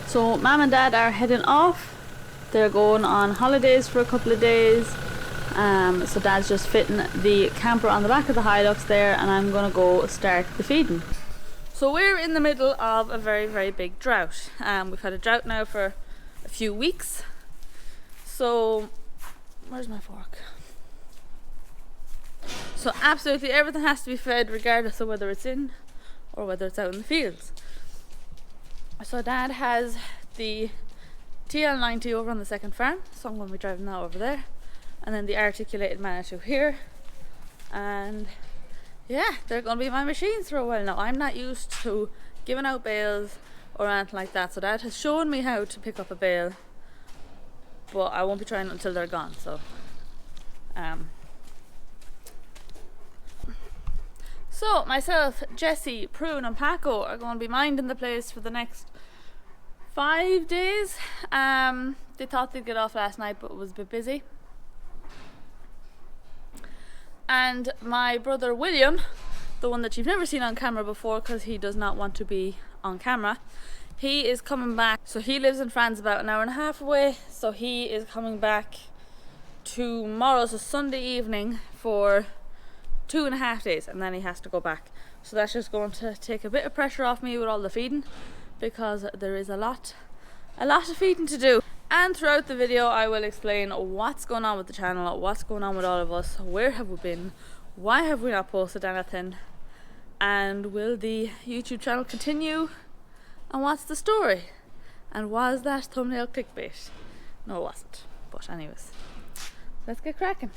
So Mum and Dad are heading off. They're going on holidays for a couple of days. So Dad's just fitting the camper on the back of the Hilux there, and I'm gonna go start the feeding. So we're in the middle of a very, very big drought. We've had a drought now for a few weeks. So, where's my fork? So absolutely everything has to be fed regardless of whether it's in or whether it's out in the fields. So Dad has the TL90 over on the second farm, so I'm going to be driving that over there, and then the articulated Manitou here, and yeah, they're going to be my machines for a while now. I'm not used to giving out bales or anything like that, so Dad has shown me how to pick up a bale, but I won't be trying it until they're gone. So myself, Jessie, Prune and Paco are going to be minding the place for the next 5 days. They thought they'd get off last night, but it was a bit busy. And my brother William, the one that you've never seen on camera before because he does not want to be on camera, he is coming back. So he lives in France, about an hour and a half away, so he is coming back tomorrow, so Sunday evening, for 2.5 days, and then he has to go back. So that's just going to take a bit of pressure off me with all the feeding, because there is a lot of feeding to do. And throughout the video I will explain what's going on with the channel, what's going on with all of us, where have we been, why have we not posted anything, and will the YouTube channel continue, and what's the story, and was that thumbnail clickbait? No, it wasn't, but anyways, let's get cracking.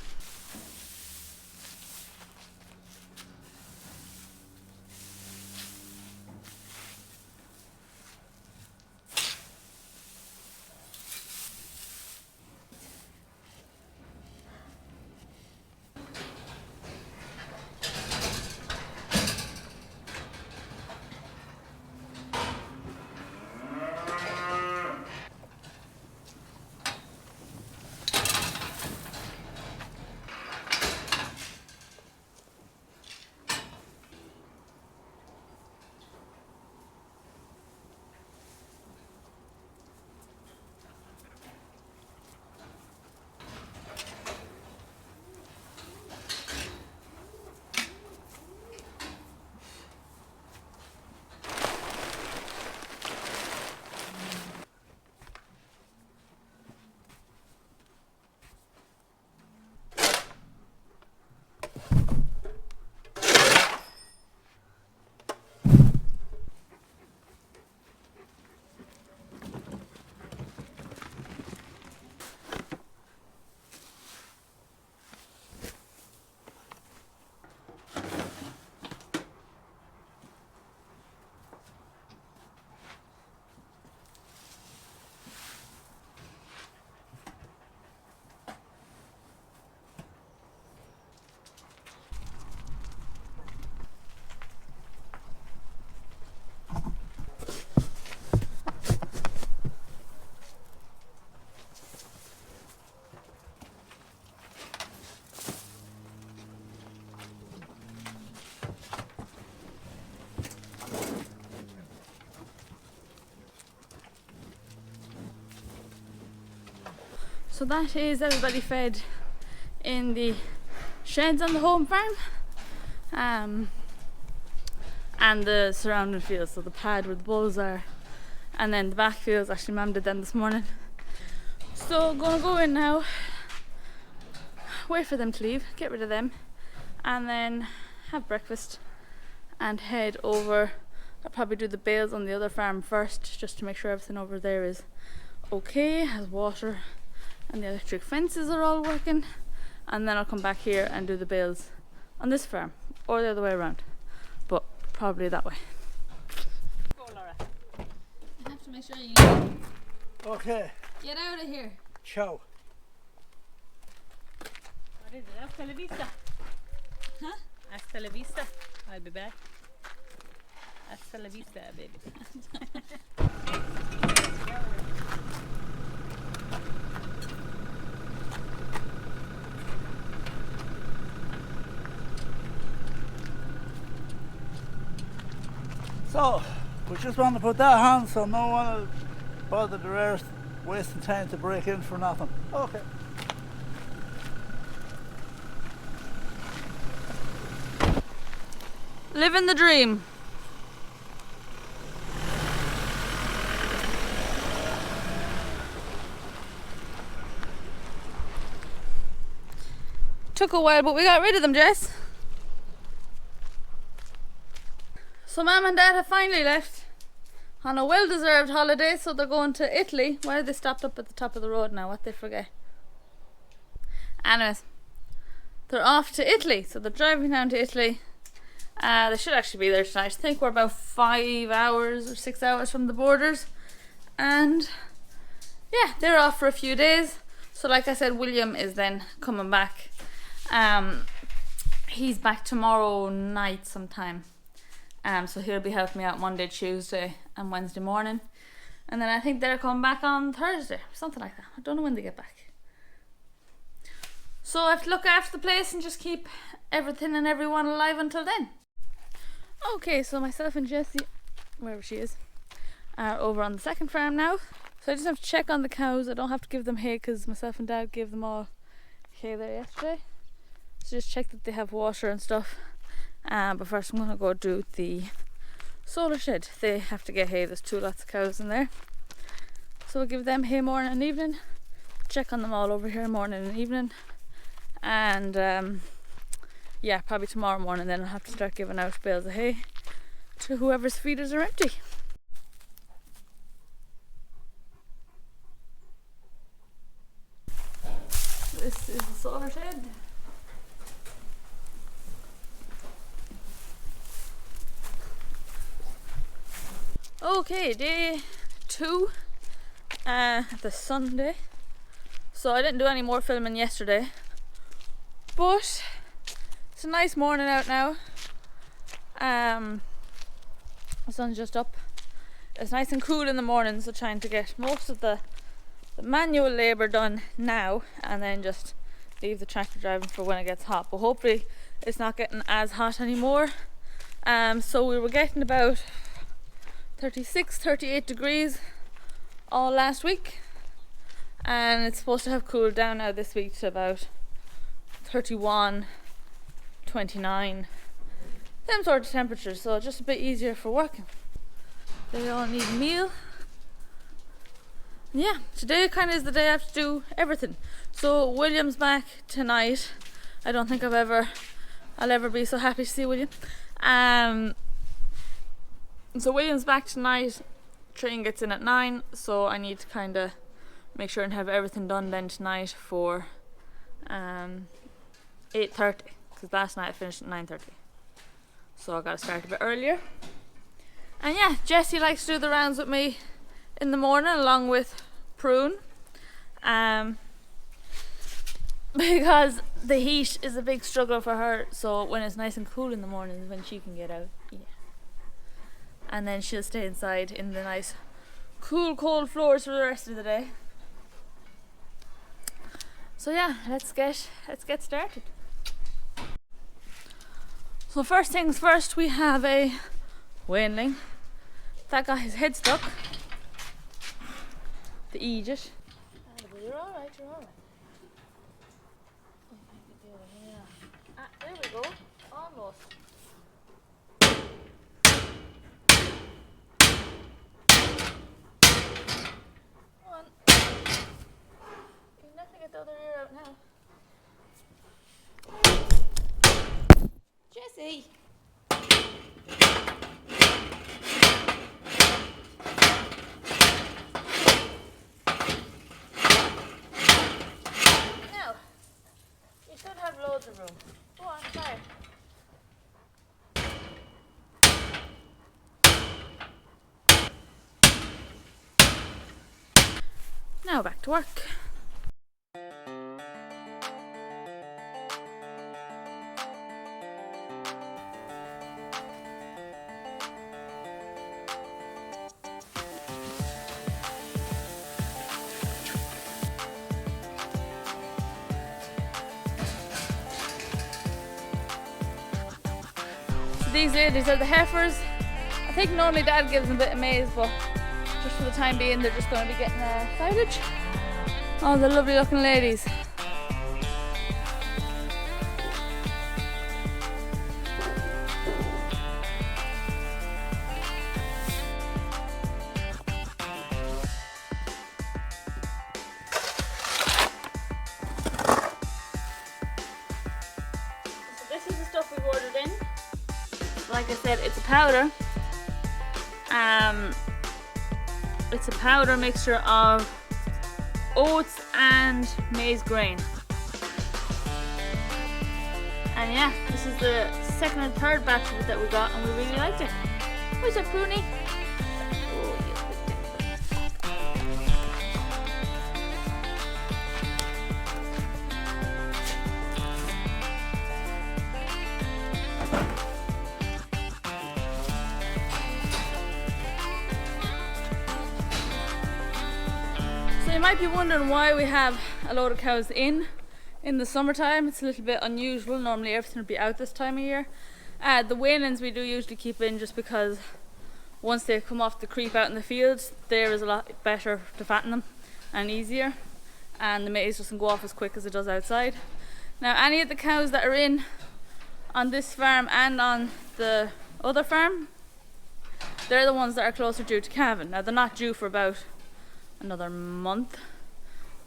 So that is everybody fed in the sheds on the home farm, and the surrounding fields, so the pad where the bulls are, and then the back fields. Actually Mum did them this morning. So gonna go in now, wait for them to leave, get rid of them, and then have breakfast and head over. I'll probably do the bales on the other farm first, just to make sure everything over there is okay, has water and the electric fences are all working, and then I'll come back here and do the bales on this farm, or the other way around, but probably that way. Go, Laura. You have to make sure you leave. Okay. Get out of here. Ciao. What is it? Hasta la vista. Huh? Hasta la vista. I'll be back. Hasta la vista, baby. So, we just want to put that on so no one will bother the earth, wasting time to break in for nothing. Okay. Living the dream. Took a while, but we got rid of them, Jess. So Mum and Dad have finally left on a well-deserved holiday, so they're going to Italy. Why are they stopped up at the top of the road now? What they forget? Anyways, they're off to Italy, so they're driving down to Italy. They should actually be there tonight. I think we're about 5 hours or 6 hours from the borders, and yeah, they're off for a few days. So like I said, William is then coming back. He's back tomorrow night sometime, so he'll be helping me out Monday, Tuesday and Wednesday morning, and then I think they're coming back on Thursday, something like that. I don't know when they get back. So I have to look after the place and just keep everything and everyone alive until then. Okay, so myself and Jessie, wherever she is, are over on the second farm now. So I just have to check on the cows. I don't have to give them hay because myself and Dad gave them all hay there yesterday. So just check that they have water and stuff. But first I'm going to go do the solar shed. They have to get hay. There's lots of cows in there. So I'll give them hay morning and evening. Check on them all over here morning and evening. And yeah, probably tomorrow morning then I'll have to start giving out bales of hay to whoever's feeders are empty. This is the solar shed. Okay, day 2, the Sunday. So I didn't do any more filming yesterday, but it's a nice morning out now. The sun's just up. It's nice and cool in the morning, so trying to get most of the manual labour done now, and then just leave the tractor driving for when it gets hot. But hopefully it's not getting as hot anymore. So we were getting about 36, 38 degrees all last week, and it's supposed to have cooled down now this week to about 31, 29, them sort of temperatures, so just a bit easier for working. They all need a meal. Yeah, today kind of is the day I have to do everything. So William's back tonight. I don't think I'll ever be so happy to see William. So William's back tonight. Train gets in at 9, so I need to kind of make sure and have everything done then tonight for 8:30, because last night I finished at 9:30. So I got to start a bit earlier. And yeah, Jessie likes to do the rounds with me in the morning along with Prune, because the heat is a big struggle for her. So when it's nice and cool in the morning is when she can get out. Yeah. And then she'll stay inside in the nice cool cold floors for the rest of the day. So yeah, let's get started. So first things first, we have a weanling that got his head stuck. The Egypt. You're alright, you're alright. There we go. Almost. Come on. You can definitely get the other ear out now. Jessie! Now, you should have loads of room. Go on, try it. Now back to work. These ladies are the heifers. I think normally Dad gives them a bit of maize, but just for the time being, they're just going to be getting silage. Oh, the lovely looking ladies. We've ordered in. Like I said, it's a powder. It's a powder mixture of oats and maize grain. And yeah, this is the second and third batch of it that we got, and we really liked it. Where's that pruny? Oh, yes. So you might be wondering why we have a load of cows in the summertime. It's a little bit unusual. Normally everything would be out this time of year. The weanlings we do usually keep in just because once they come off the creep out in the fields, there is a lot better to fatten them and easier, and the maize doesn't go off as quick as it does outside. Now any of the cows that are in on this farm and on the other farm, they're the ones that are closer due to calving. Now they're not due for about another month,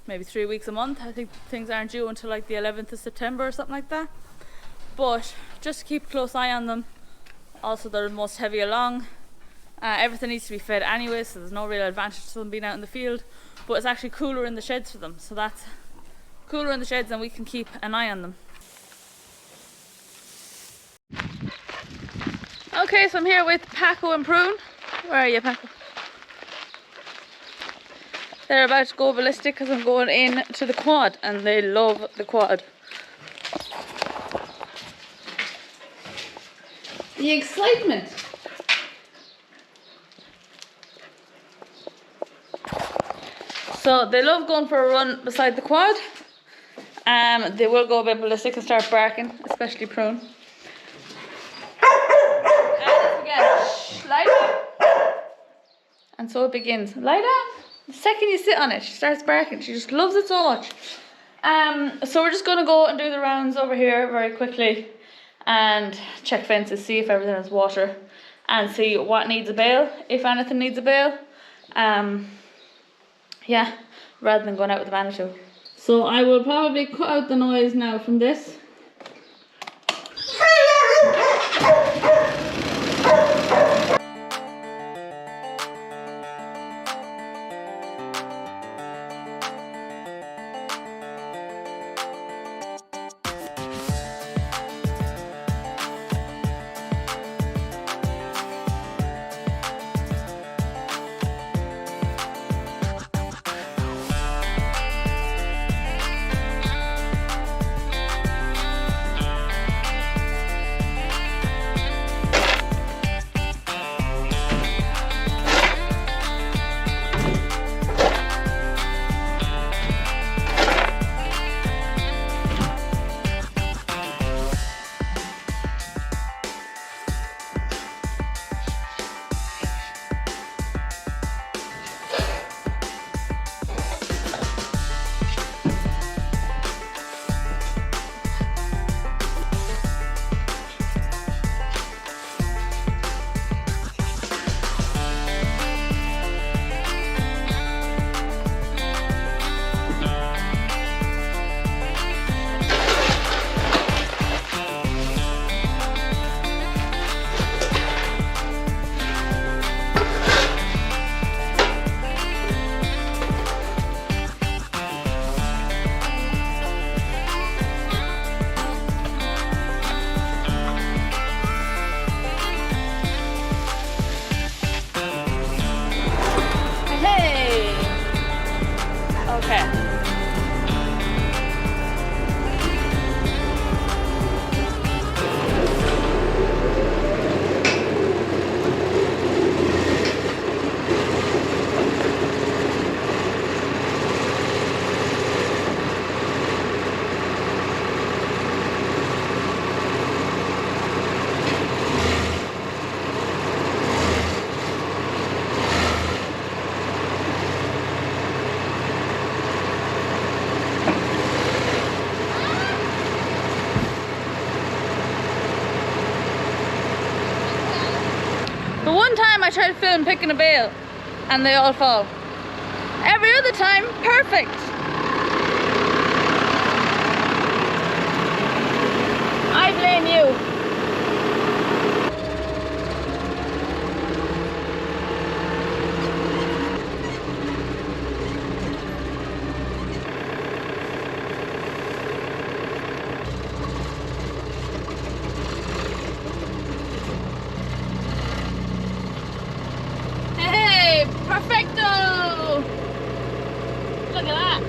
maybe 3 weeks a month. I think things aren't due until like the 11th of September or something like that. But just to keep a close eye on them. Also, they're most heavy along. Everything needs to be fed anyway, so there's no real advantage to them being out in the field. But it's actually cooler in the sheds for them, so that's cooler in the sheds, and we can keep an eye on them. Okay, so I'm here with Paco and Prune. Where are you, Paco? They're about to go ballistic because I'm going in to the quad, and they love the quad. The excitement. So they love going for a run beside the quad. They will go a bit ballistic and start barking, especially Prune. And again, lie down. And so it begins. Lie down. The second you sit on it, she starts barking. She just loves it so much. So we're just going to go and do the rounds over here very quickly and check fences, see if everything has water, and see what needs a bail, if anything needs a bail. Yeah, rather than going out with the Manitou. So I will probably cut out the noise now from this. try to film picking a bale and they all fall. Every other time, perfect. I blame you. Perfecto! Look at that.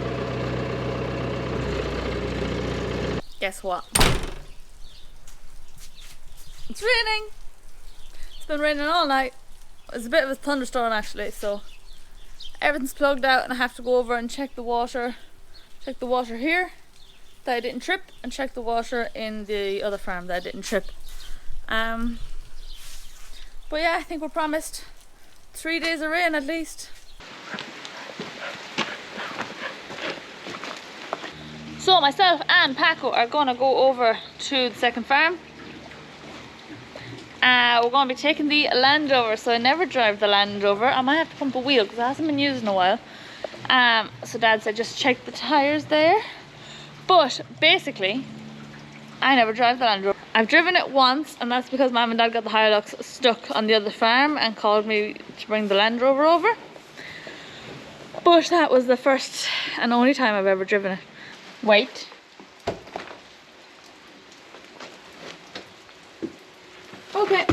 Guess what? It's raining. It's been raining all night. It's a bit of a thunderstorm actually, so everything's plugged out and I have to go over and check the water. Check the water here that I didn't trip, and check the water in the other farm that I didn't trip. But yeah, I think we're promised 3 days of rain at least. So myself and Paco are gonna go over to the second farm. We're gonna be taking the Land Rover, so I never drive the Land Rover. I might have to pump a wheel because it hasn't been used in a while. So Dad said just check the tires there. But basically, I never drive the Land Rover. I've driven it once, and that's because Mum and Dad got the Hilux stuck on the other farm and called me to bring the Land Rover over. But that was the first and only time I've ever driven it. Wait. Okay.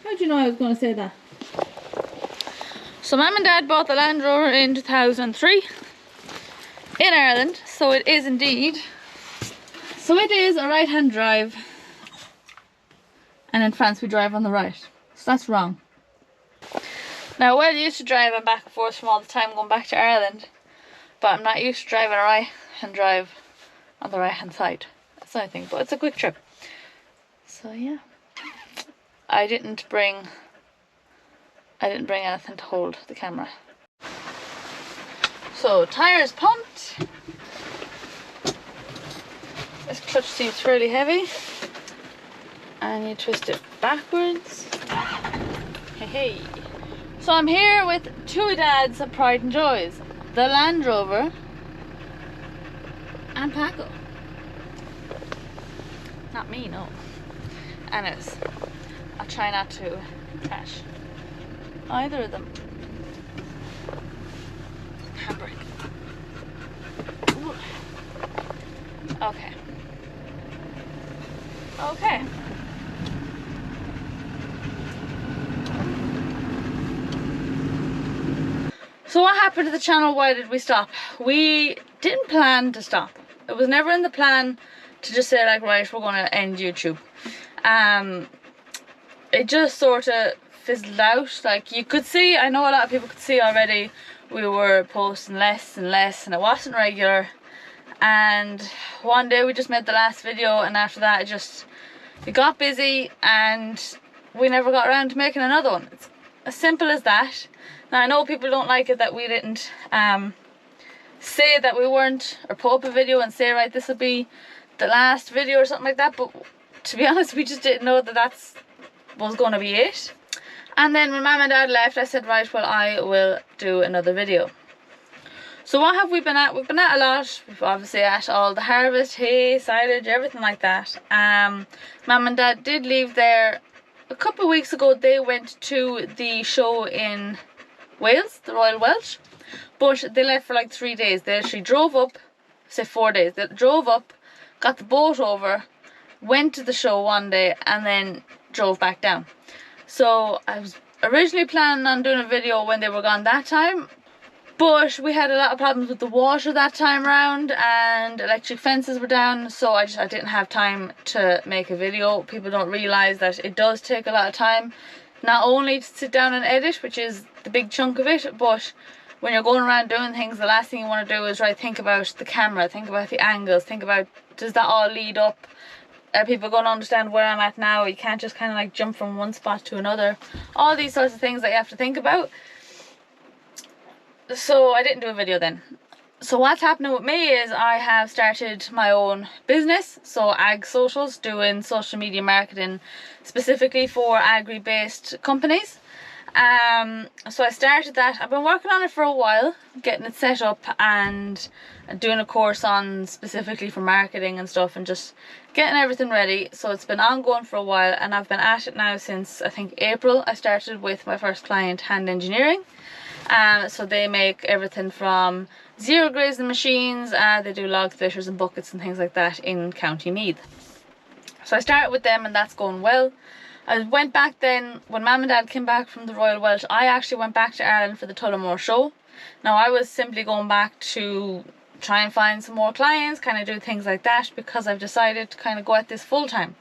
How'd you know I was going to say that? So Mum and Dad bought the Land Rover in 2003 in Ireland, so it is indeed. So it is a right-hand drive, and in France we drive on the right. So that's wrong. Now, well used to driving back and forth from all the time going back to Ireland, but I'm not used to driving a right-hand drive on the right-hand side. That's the only thing, but it's a quick trip. So yeah, I didn't bring anything to hold the camera. So tires pumped. This clutch seems fairly heavy, and you twist it backwards. Hey hey. So I'm here with two Dad's pride and joys, the Land Rover and Paco. Not me, no. Anyways, I'll try not to crash either of them. Handbrake. Ooh. Okay. Okay. So what happened to the channel? Why did we stop? We didn't plan to stop. It was never in the plan to just say like, right, we're going to end YouTube. It just sort of fizzled out. Like you could see, I know a lot of people could see already, we were posting less and less and it wasn't regular. And one day we just made the last video, and after that it got busy and we never got around to making another one. It's as simple as that. Now I know people don't like it that we didn't say that we weren't, or put up a video and say, right, this will be the last video or something like that, but to be honest, we just didn't know that was going to be it. And then when Mum and Dad left, I said, right, well, I will do another video. So what have we been at? We've been at a lot. We've obviously at all the harvest, hay, silage, everything like that. Mum and Dad did leave there a couple of weeks ago. They went to the show in Wales, the Royal Welsh, but they left for like 3 days. They actually drove up, say 4 days. They drove up, got the boat over, went to the show one day, and then drove back down. So I was originally planning on doing a video when they were gone that time, but we had a lot of problems with the water that time round, and electric fences were down, so I didn't have time to make a video. People don't realise that it does take a lot of time, not only to sit down and edit, which is the big chunk of it, but when you're going around doing things, the last thing you want to do is, right, think about the camera, think about the angles, think about, does that all lead up? Are people going to understand where I'm at now? You can't just kind of like jump from one spot to another. All these sorts of things that you have to think about. So I didn't do a video then. So what's happening with me is I have started my own business, so Ag Socials, doing social media marketing specifically for agri-based companies. So I started that. I've been working on it for a while, getting it set up and doing a course on specifically for marketing and stuff, and just getting everything ready. So it's been ongoing for a while, and I've been at it now since I think April. I started with my first client, Hand Engineering. So they make everything from zero grazing machines. They do log splitters and buckets and things like that in County Meath. So I started with them, and that's going well. I went back then, when Mum and Dad came back from the Royal Welsh, I actually went back to Ireland for the Tullamore show. Now I was simply going back to try and find some more clients, kind of do things like that, because I've decided to kind of go at this full time.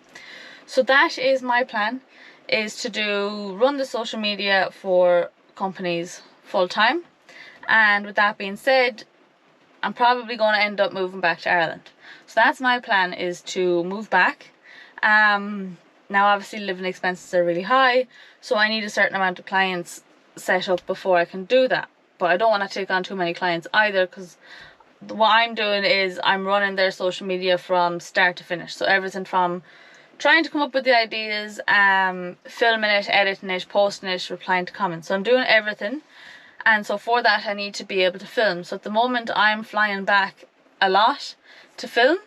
So that is my plan, is to run the social media for companies full time. And with that being said, I'm probably going to end up moving back to Ireland. So that's my plan, is to move back. Now obviously living expenses are really high, so I need a certain amount of clients set up before I can do that. But I don't want to take on too many clients either, because what I'm doing is I'm running their social media from start to finish. So everything from trying to come up with the ideas, filming it, editing it, posting it, replying to comments. So I'm doing everything, and so for that I need to be able to film. So at the moment I'm flying back a lot to film,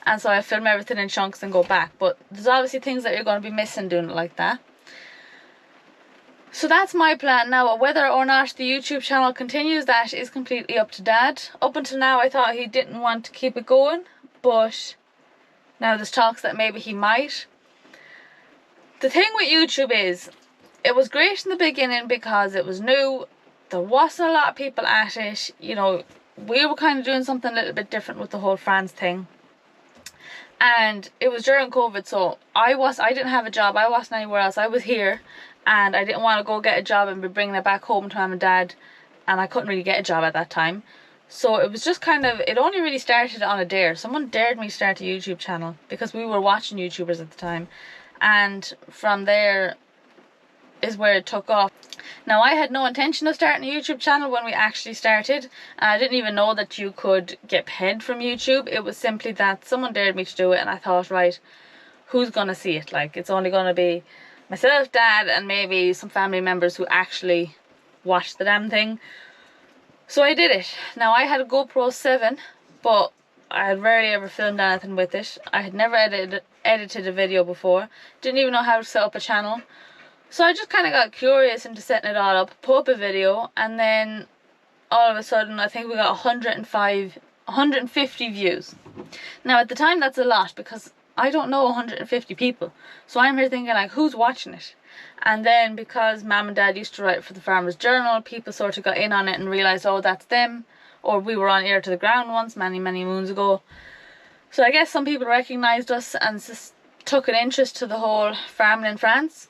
and so I film everything in chunks and go back. But there's obviously things that you're going to be missing doing it like that. So that's my plan. Now, whether or not the YouTube channel continues, that is completely up to Dad. Up until now, I thought he didn't want to keep it going, but now there's talks that maybe he might. The thing with YouTube is, it was great in the beginning because it was new. There wasn't a lot of people at it. You know, we were kind of doing something a little bit different with the whole France thing. And it was during COVID, so I didn't have a job. I wasn't anywhere else. I was here, and I didn't want to go get a job and be bringing it back home to Mum and Dad, and I couldn't really get a job at that time. So it was just kind of, it only really started on a dare. Someone dared me to start a YouTube channel because we were watching YouTubers at the time, and from there is where it took off. Now, I had no intention of starting a YouTube channel when we actually started. I didn't even know that you could get paid from YouTube. It was simply that someone dared me to do it, and I thought, right, who's gonna see it? Like, it's only gonna be myself, Dad, and maybe some family members who actually watch the damn thing. So I did it. Now, I had a GoPro 7, but I had rarely ever filmed anything with it. I had never edited a video before. Didn't even know how to set up a channel. So I just kind of got curious into setting it all up, put up a video, and then all of a sudden I think we got 150 views. Now at the time that's a lot, because I don't know 150 people. So I'm here thinking, like, who's watching it? And then because Mum and Dad used to write for the Farmer's Journal, people sort of got in on it and realised, oh, that's them. Or we were on Ear to the Ground once, many moons ago. So I guess some people recognised us and just took an interest to the whole farming in France.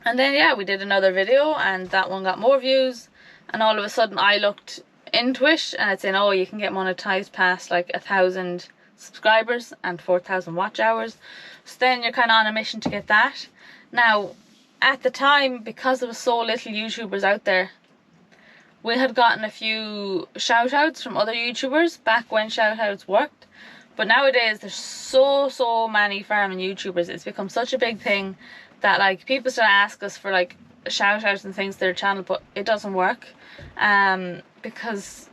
And then, yeah, we did another video, and that one got more views, and all of a sudden I looked into it, and it's saying, oh, you can get monetized past like 1,000 subscribers and 4,000 watch hours. So then you're kind of on a mission to get that. Now, at the time, because there was so little YouTubers out there, we had gotten a few shout outs from other YouTubers back when shout outs worked. But nowadays there's so many farming YouTubers. It's become such a big thing that, like, people still ask us for like shout outs and things to their channel, but it doesn't work, because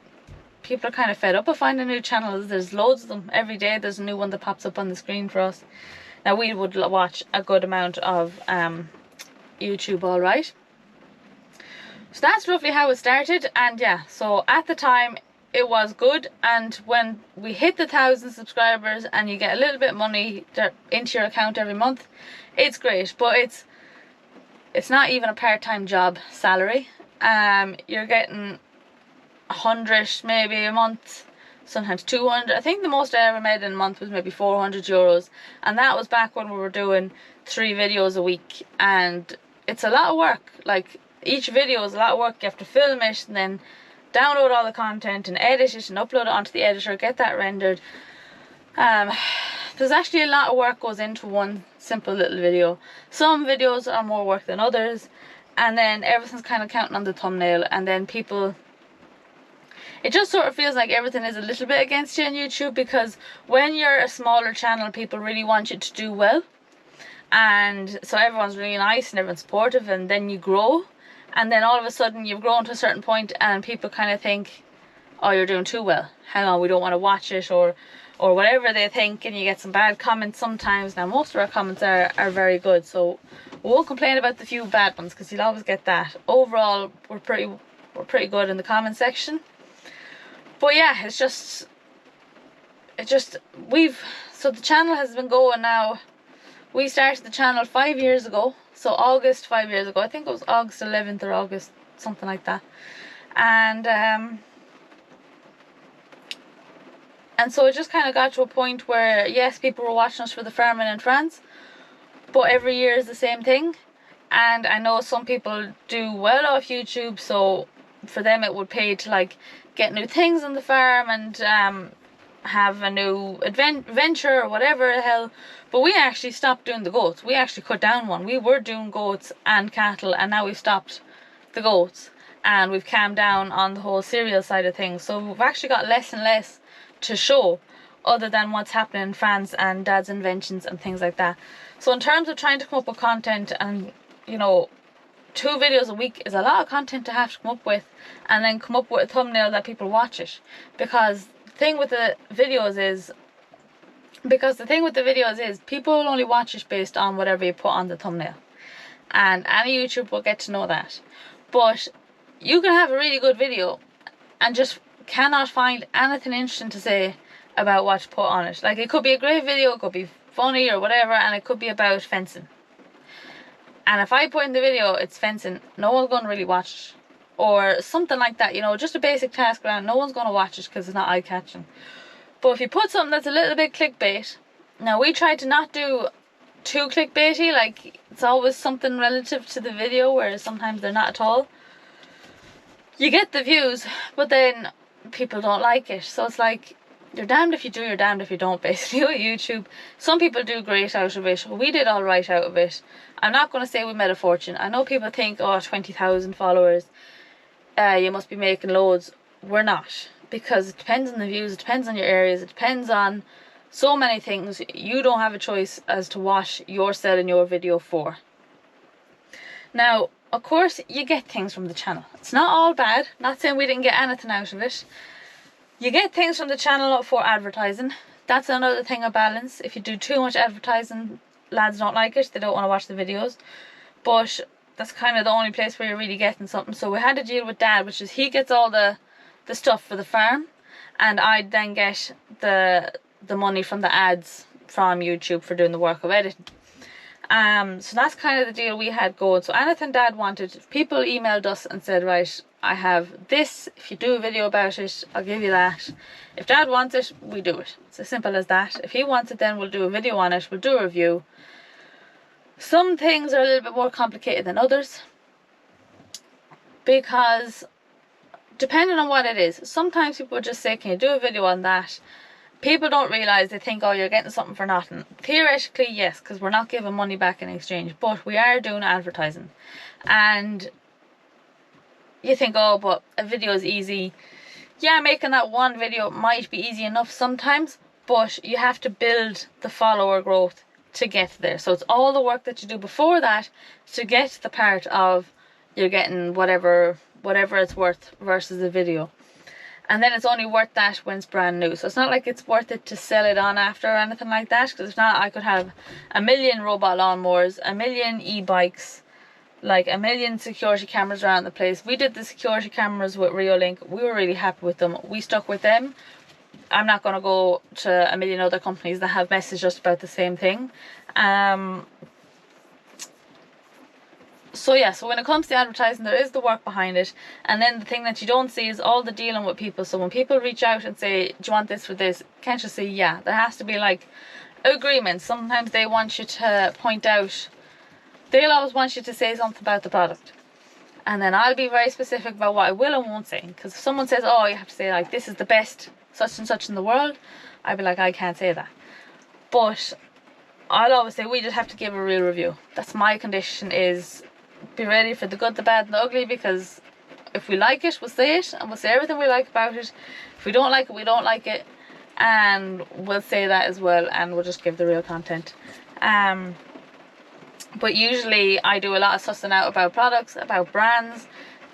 people are kind of fed up of finding new channels. There's loads of them every day. There's a new one that pops up on the screen for us. Now, we would watch a good amount of YouTube, all right. So that's roughly how it started. And yeah, so at the time it was good, and when we hit the 1,000 subscribers and you get a little bit of money into your account every month, it's great. But it's not even a part-time job salary. You're getting 100 maybe a month, sometimes 200. I think the most I ever made in a month was maybe 400 euros, and that was back when we were doing 3 videos a week. And it's a lot of work. Like, each video is a lot of work. You have to film it and then download all the content and edit it and upload it onto the editor, get that rendered. There's actually a lot of work goes into one simple little video. Some videos are more work than others, and then everything's kind of counting on the thumbnail, and then people, it just sort of feels like everything is a little bit against you on YouTube, because when you're a smaller channel, people really want you to do well, and so everyone's really nice and everyone's supportive, and then you grow, and then all of a sudden you've grown to a certain point and people kind of think, oh, you're doing too well, hang on, we don't want to watch it, or whatever they think, and you get some bad comments sometimes. Now most of our comments are very good, so we won't complain about the few bad ones, because you'll always get that. Overall, we're pretty good in the comment section. But yeah, so the channel has been going now. We started the channel 5 years ago, so August 5 years ago. I think it was August 11th or August, something like that. And so it just kind of got to a point where, yes, people were watching us for the farming in France, but every year is the same thing. And I know some people do well off YouTube, so for them it would pay to like get new things on the farm and have a new venture or whatever the hell. But we actually stopped doing the goats. We actually cut down one. We were doing goats and cattle, and now we've stopped the goats and we've calmed down on the whole cereal side of things. So we've actually got less and less to show other than what's happening in France and Dad's inventions and things like that. So in terms of trying to come up with content, and you know, 2 videos a week is a lot of content to have to come up with, and then come up with a thumbnail that people watch it. Because the thing with the videos is people will only watch it based on whatever you put on the thumbnail, and any YouTuber will get to know that. But you can have a really good video and just cannot find anything interesting to say about what to put on it. Like, it could be a great video, it could be funny or whatever, and it could be about fencing, and if I put in the video it's fencing, no one's going to really watch it, or something like that, you know, just a basic task around, no one's going to watch it because it's not eye-catching. But if you put something that's a little bit clickbait, now we try to not do too clickbaity, like it's always something relative to the video, whereas sometimes they're not at all. You get the views, but then people don't like it, so it's like, you're damned if you do, you're damned if you don't, basically, with YouTube. Some people do great out of it. We did all right out of it. I'm not going to say we made a fortune. I know people think, oh, 20,000 followers, you must be making loads. We're not, because it depends on the views, it depends on your areas, it depends on so many things. You don't have a choice as to what you're selling your video for. Now, of course, you get things from the channel. It's not all bad. Not saying we didn't get anything out of it. You get things from the channel for advertising. That's another thing of balance. If you do too much advertising, lads don't like it. They don't want to watch the videos. But that's kind of the only place where you're really getting something. So we had to deal with Dad, which is he gets all the stuff for the farm, and I'd then get the money from the ads from YouTube for doing the work of editing. So that's kind of the deal we had going. So anything Dad wanted, if people emailed us and said, right, I have this, if you do a video about it, I'll give you that. If Dad wants it, we do it. It's as simple as that. If he wants it, then we'll do a video on it, we'll do a review. Some things are a little bit more complicated than others, because depending on what it is, sometimes people just say, can you do a video on that? People don't realise, they think, oh, you're getting something for nothing. Theoretically, yes, because we're not giving money back in exchange, but we are doing advertising. And you think, oh, but a video is easy. Yeah, making that one video might be easy enough sometimes, but you have to build the follower growth to get there. So it's all the work that you do before that to get to the part of you're getting whatever it's worth versus a video. And then it's only worth that when it's brand new. So it's not like it's worth it to sell it on after or anything like that, because if not, I could have 1 million robot lawnmowers, 1 million e-bikes, like 1 million security cameras around the place. We did the security cameras with Reolink. We were really happy with them. We stuck with them. I'm not going to go to 1 million other companies that have messaged us about the same thing. So yeah, so when it comes to advertising, there is the work behind it. And then the thing that you don't see is all the dealing with people. So when people reach out and say, do you want this for this? Can't you say, yeah? There has to be like agreements. Sometimes they want you to point out, they'll always want you to say something about the product. And then I'll be very specific about what I will and won't say. Because if someone says, oh, you have to say like, this is the best such and such in the world, I'll be like, I can't say that. But I'll always say, we just have to give a real review. That's my condition, is be ready for the good, the bad and the ugly, because if we like it, we'll say it, and we'll say everything we like about it. If we don't like it, we don't like it, and we'll say that as well, and we'll just give the real content. But usually I do a lot of sussing out about products, about brands,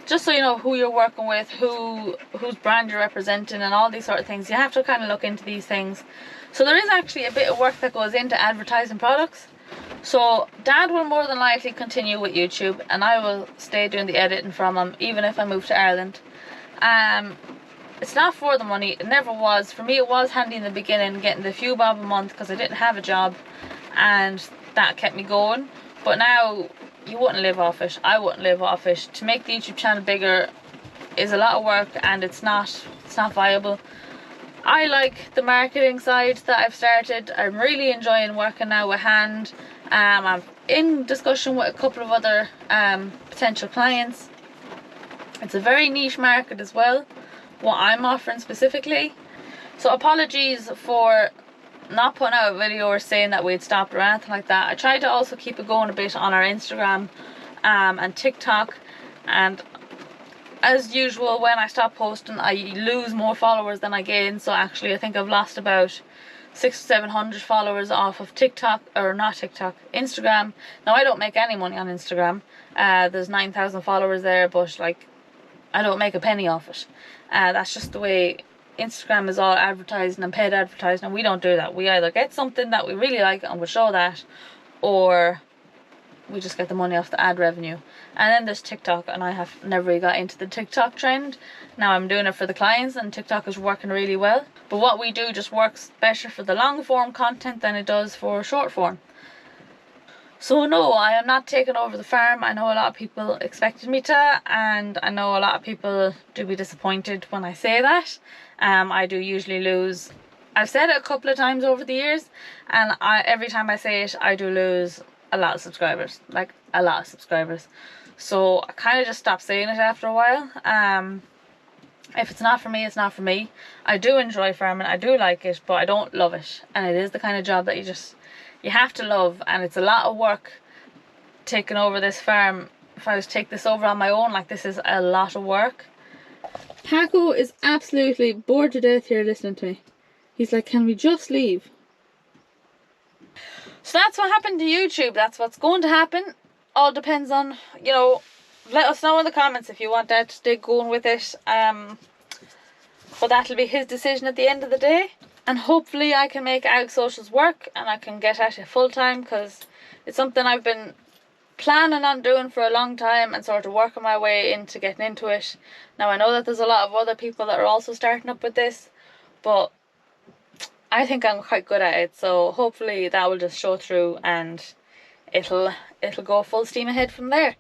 just so you know who you're working with, whose brand you're representing, and all these sort of things. You have to kind of look into these things. So there is actually a bit of work that goes into advertising products. So Dad will more than likely continue with YouTube, and I will stay doing the editing from him, even if I move to Ireland. It's not for the money, it never was. For me, it was handy in the beginning, getting the few bob a month, because I didn't have a job, and that kept me going. But now, you wouldn't live off it. I wouldn't live off it. To make the YouTube channel bigger is a lot of work, and it's not viable. I like the marketing side that I've started. I'm really enjoying working now with hand. I'm in discussion with a couple of other potential clients. It's a very niche market as well, what I'm offering specifically. So apologies for not putting out a video or saying that we'd stopped or anything like that. I tried to also keep it going a bit on our Instagram and TikTok, and as usual, when I stop posting, I lose more followers than I gain. So actually I think I've lost about 600 or 700 followers off of TikTok, or not TikTok, Instagram. Now I don't make any money on Instagram. There's 9,000 followers there, but like, I don't make a penny off it. That's just the way Instagram is all advertising and paid advertising, and we don't do that. We either get something that we really like and we'll show that, or we just get the money off the ad revenue. And then there's TikTok, and I have never really got into the TikTok trend. Now I'm doing it for the clients, and TikTok is working really well. But what we do just works better for the long form content than it does for short form. So no, I am not taking over the farm. I know a lot of people expected me to, and I know a lot of people do be disappointed when I say that. I do usually lose. I've said it a couple of times over the years, and every time I say it, I do lose a lot of subscribers, like a lot of subscribers. So I kind of just stopped saying it after a while. If it's not for me, it's not for me. I do enjoy farming, I do like it, but I don't love it, and it is the kind of job that you have to love, and it's a lot of work taking over this farm. If I was to take this over on my own, like, this is a lot of work. Paco is absolutely bored to death here listening to me. He's like, can we just leave? So that's what happened to YouTube. That's what's going to happen. All depends on, you know, let us know in the comments if you want that to stay going with it. But that'll be his decision at the end of the day. And hopefully I can make Ag Socials work, and I can get at it full time, because it's something I've been planning on doing for a long time and sort of working my way into getting into it. Now I know that there's a lot of other people that are also starting up with this, but I think I'm quite good at it, so hopefully that will just show through, and it'll go full steam ahead from there.